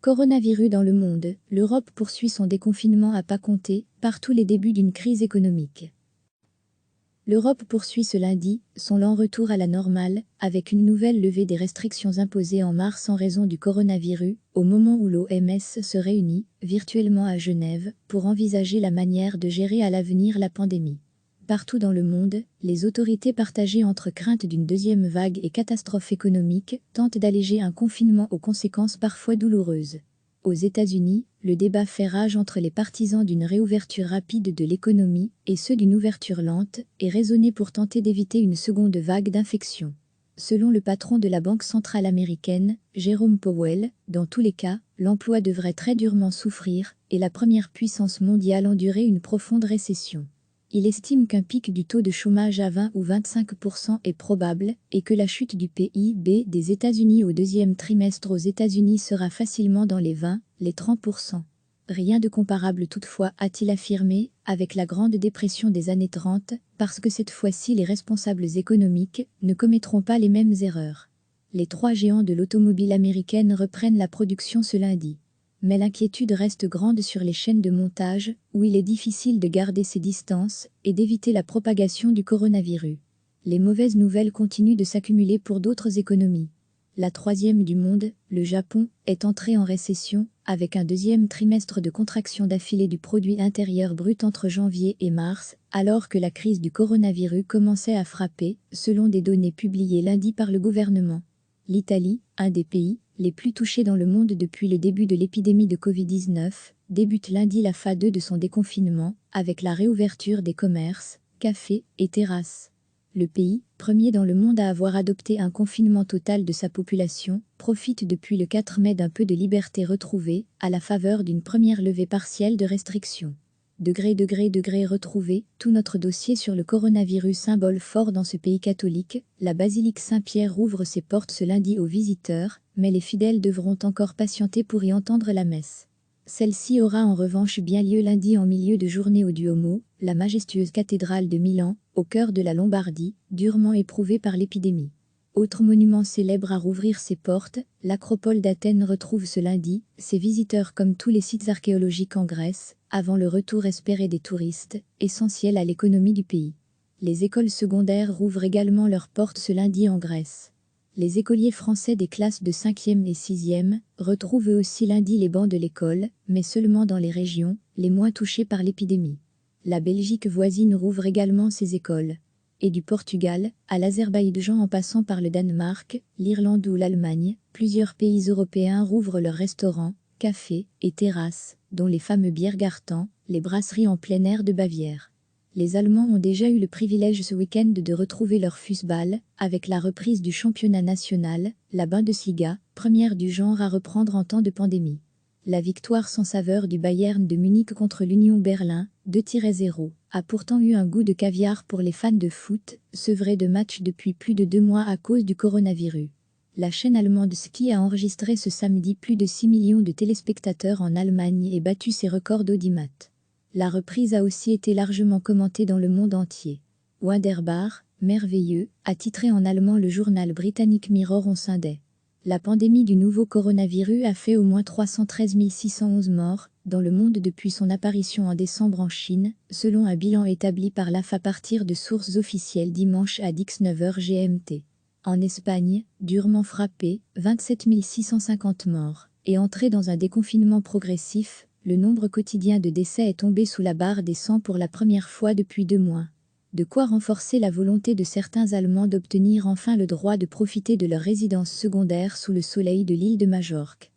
Coronavirus dans le monde, l'Europe poursuit son déconfinement à pas compter, partout les débuts d'une crise économique. L'Europe poursuit ce lundi son lent retour à la normale, avec une nouvelle levée des restrictions imposées en mars en raison du coronavirus, au moment où l'OMS se réunit, virtuellement à Genève, pour envisager la manière de gérer à l'avenir la pandémie. Partout dans le monde, les autorités partagées entre crainte d'une deuxième vague et catastrophe économique tentent d'alléger un confinement aux conséquences parfois douloureuses. Aux États-Unis, le débat fait rage entre les partisans d'une réouverture rapide de l'économie et ceux d'une ouverture lente et raisonnée pour tenter d'éviter une seconde vague d'infection. Selon le patron de la Banque centrale américaine, Jerome Powell, dans tous les cas, l'emploi devrait très durement souffrir et la première puissance mondiale endurer une profonde récession. Il estime qu'un pic du taux de chômage à 20 ou 25% est probable et que la chute du PIB des États-Unis au deuxième trimestre aux États-Unis sera facilement dans les 20, les 30%. Rien de comparable toutefois, a-t-il affirmé, avec la Grande Dépression des années 30, parce que cette fois-ci les responsables économiques ne commettront pas les mêmes erreurs. Les trois géants de l'automobile américaine reprennent la production ce lundi. Mais l'inquiétude reste grande sur les chaînes de montage, où il est difficile de garder ses distances et d'éviter la propagation du coronavirus. Les mauvaises nouvelles continuent de s'accumuler pour d'autres économies. La troisième du monde, le Japon, est entrée en récession, avec un deuxième trimestre de contraction d'affilée du produit intérieur brut entre janvier et mars, alors que la crise du coronavirus commençait à frapper, selon des données publiées lundi par le gouvernement. L'Italie, un des pays les plus touchés dans le monde depuis le début de l'épidémie de Covid-19, débute lundi la phase 2 de son déconfinement, avec la réouverture des commerces, cafés et terrasses. Le pays, premier dans le monde à avoir adopté un confinement total de sa population, profite depuis le 4 mai d'un peu de liberté retrouvée, à la faveur d'une première levée partielle de restrictions. Degré retrouvé, tout notre dossier sur le coronavirus, symbole fort dans ce pays catholique, la basilique Saint-Pierre ouvre ses portes ce lundi aux visiteurs, mais les fidèles devront encore patienter pour y entendre la messe. Celle-ci aura en revanche bien lieu lundi en milieu de journée au Duomo, la majestueuse cathédrale de Milan, au cœur de la Lombardie, durement éprouvée par l'épidémie. Autre monument célèbre à rouvrir ses portes, l'Acropole d'Athènes retrouve ce lundi ses visiteurs comme tous les sites archéologiques en Grèce, avant le retour espéré des touristes, essentiel à l'économie du pays. Les écoles secondaires rouvrent également leurs portes ce lundi en Grèce. Les écoliers français des classes de 5e et 6e retrouvent eux aussi lundi les bancs de l'école, mais seulement dans les régions les moins touchées par l'épidémie. La Belgique voisine rouvre également ses écoles. Et du Portugal, à l'Azerbaïdjan en passant par le Danemark, l'Irlande ou l'Allemagne, plusieurs pays européens rouvrent leurs restaurants, cafés et terrasses, dont les fameux Biergarten, les brasseries en plein air de Bavière. Les Allemands ont déjà eu le privilège ce week-end de retrouver leur Fußball, avec la reprise du championnat national, la Bundesliga, première du genre à reprendre en temps de pandémie. La victoire sans saveur du Bayern de Munich contre l'Union Berlin, 2-0, a pourtant eu un goût de caviar pour les fans de foot, sevrés de matchs depuis plus de 2 mois à cause du coronavirus. La chaîne allemande Ski a enregistré ce samedi plus de 6 millions de téléspectateurs en Allemagne et battu ses records d'audimat. La reprise a aussi été largement commentée dans le monde entier. Wunderbar, merveilleux, a titré en allemand le journal britannique Mirror on Sunday. La pandémie du nouveau coronavirus a fait au moins 313 611 morts dans le monde depuis son apparition en décembre en Chine, selon un bilan établi par l'AF à partir de sources officielles dimanche à 19h GMT. En Espagne, durement frappée, 27 650 morts, et entrée dans un déconfinement progressif, le nombre quotidien de décès est tombé sous la barre des 100 pour la première fois depuis 2 mois. De quoi renforcer la volonté de certains Allemands d'obtenir enfin le droit de profiter de leur résidence secondaire sous le soleil de l'île de Majorque.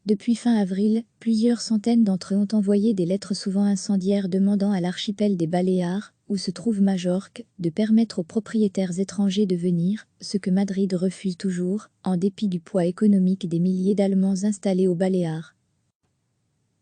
Depuis fin avril, plusieurs centaines d'entre eux ont envoyé des lettres souvent incendiaires demandant à l'archipel des Baléares, où se trouve Majorque, de permettre aux propriétaires étrangers de venir, ce que Madrid refuse toujours, en dépit du poids économique des milliers d'Allemands installés aux Baléares.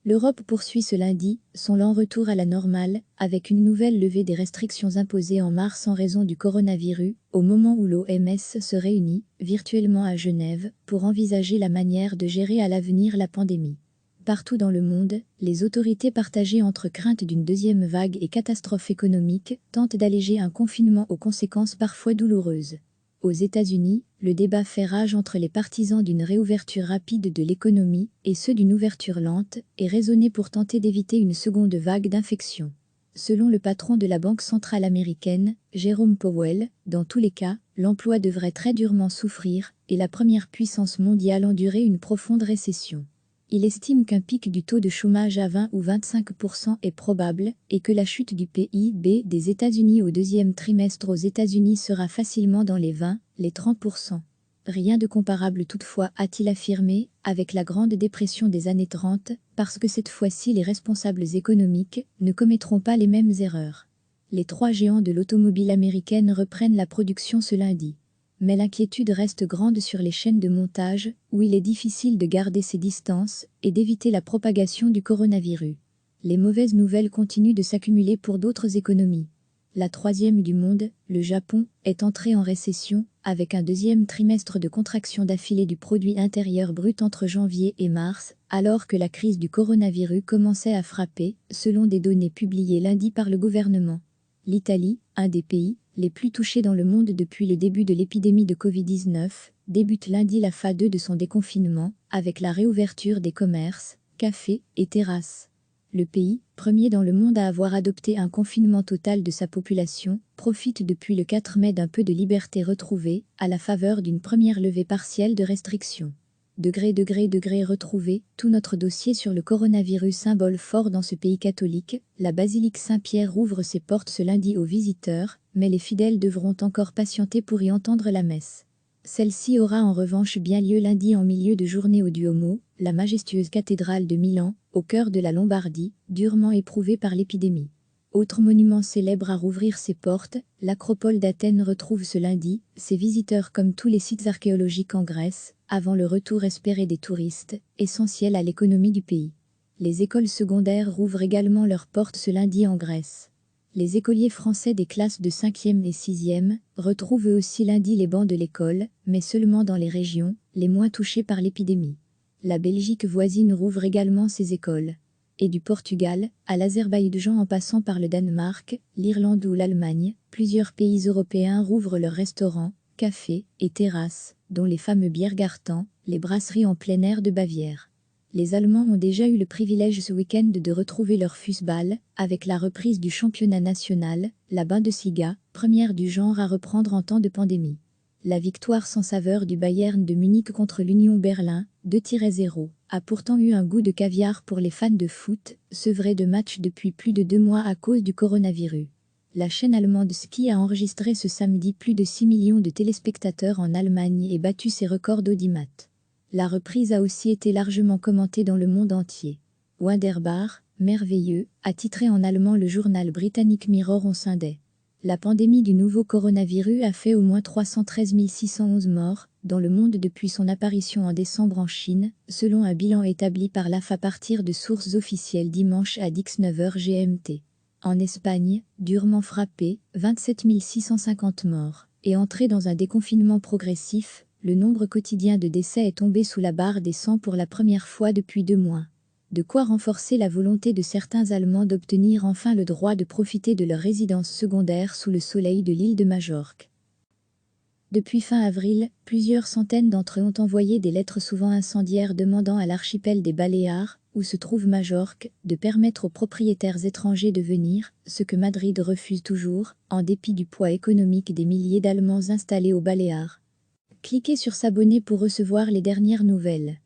L'Europe poursuit ce lundi son lent retour à la normale, avec une nouvelle levée des restrictions imposées en mars en raison du coronavirus, au moment où l'OMS se réunit, virtuellement à Genève, pour envisager la manière de gérer à l'avenir la pandémie. Partout dans le monde, les autorités partagées entre crainte d'une deuxième vague et catastrophe économique tentent d'alléger un confinement aux conséquences parfois douloureuses. Aux États-Unis, le débat fait rage entre les partisans d'une réouverture rapide de l'économie et ceux d'une ouverture lente et raisonnée pour tenter d'éviter une seconde vague d'infection. Selon le patron de la Banque centrale américaine, Jerome Powell, dans tous les cas, l'emploi devrait très durement souffrir et la première puissance mondiale endurer une profonde récession. Il estime qu'un pic du taux de chômage à 20 ou 25% est probable et que la chute du PIB des États-Unis au deuxième trimestre aux États-Unis sera facilement dans les 20, les 30%. Rien de comparable toutefois, a-t-il affirmé, avec la Grande Dépression des années 30, parce que cette fois-ci les responsables économiques ne commettront pas les mêmes erreurs. Les trois géants de l'automobile américaine reprennent la production ce lundi. Mais l'inquiétude reste grande sur les chaînes de montage, où il est difficile de garder ses distances et d'éviter la propagation du coronavirus. Les mauvaises nouvelles continuent de s'accumuler pour d'autres économies. La troisième du monde, le Japon, est entrée en récession, avec un deuxième trimestre de contraction d'affilée du produit intérieur brut entre janvier et mars, alors que la crise du coronavirus commençait à frapper, selon des données publiées lundi par le gouvernement. L'Italie, un des pays les plus touchés dans le monde depuis le début de l'épidémie de Covid-19, débute lundi la phase 2 de son déconfinement, avec la réouverture des commerces, cafés et terrasses. Le pays, premier dans le monde à avoir adopté un confinement total de sa population, profite depuis le 4 mai d'un peu de liberté retrouvée, à la faveur d'une première levée partielle de restrictions. Degré retrouvé, tout notre dossier sur le coronavirus, symbole fort dans ce pays catholique, la basilique Saint-Pierre ouvre ses portes ce lundi aux visiteurs, mais les fidèles devront encore patienter pour y entendre la messe. Celle-ci aura en revanche bien lieu lundi en milieu de journée au Duomo, la majestueuse cathédrale de Milan, au cœur de la Lombardie, durement éprouvée par l'épidémie. Autre monument célèbre à rouvrir ses portes, l'acropole d'Athènes retrouve ce lundi ses visiteurs comme tous les sites archéologiques en Grèce, avant le retour espéré des touristes, essentiel à l'économie du pays. Les écoles secondaires rouvrent également leurs portes ce lundi en Grèce. Les écoliers français des classes de 5e et 6e retrouvent eux aussi lundi les bancs de l'école, mais seulement dans les régions les moins touchées par l'épidémie. La Belgique voisine rouvre également ses écoles. Et du Portugal, à l'Azerbaïdjan en passant par le Danemark, l'Irlande ou l'Allemagne, plusieurs pays européens rouvrent leurs restaurants, cafés et terrasses, dont les fameux Biergarten, les brasseries en plein air de Bavière. Les Allemands ont déjà eu le privilège ce week-end de retrouver leur Fußball, avec la reprise du championnat national, la Bundesliga, première du genre à reprendre en temps de pandémie. La victoire sans saveur du Bayern de Munich contre l'Union Berlin, 2-0, a pourtant eu un goût de caviar pour les fans de foot, sevrés de matchs depuis plus de 2 mois à cause du coronavirus. La chaîne allemande Ski a enregistré ce samedi plus de 6 millions de téléspectateurs en Allemagne et battu ses records d'audimat. La reprise a aussi été largement commentée dans le monde entier. Wunderbar, merveilleux, a titré en allemand le journal britannique Mirror on Sunday. La pandémie du nouveau coronavirus a fait au moins 313 611 morts dans le monde depuis son apparition en décembre en Chine, selon un bilan établi par l'AF à partir de sources officielles dimanche à 19h GMT. En Espagne, durement frappée, 27 650 morts, et entrée dans un déconfinement progressif, le nombre quotidien de décès est tombé sous la barre des 100 pour la première fois depuis 2 mois. De quoi renforcer la volonté de certains Allemands d'obtenir enfin le droit de profiter de leur résidence secondaire sous le soleil de l'île de Majorque. Depuis fin avril, plusieurs centaines d'entre eux ont envoyé des lettres souvent incendiaires demandant à l'archipel des Baléares, où se trouve Majorque, de permettre aux propriétaires étrangers de venir, ce que Madrid refuse toujours, en dépit du poids économique des milliers d'Allemands installés aux Baléares. Cliquez sur s'abonner pour recevoir les dernières nouvelles.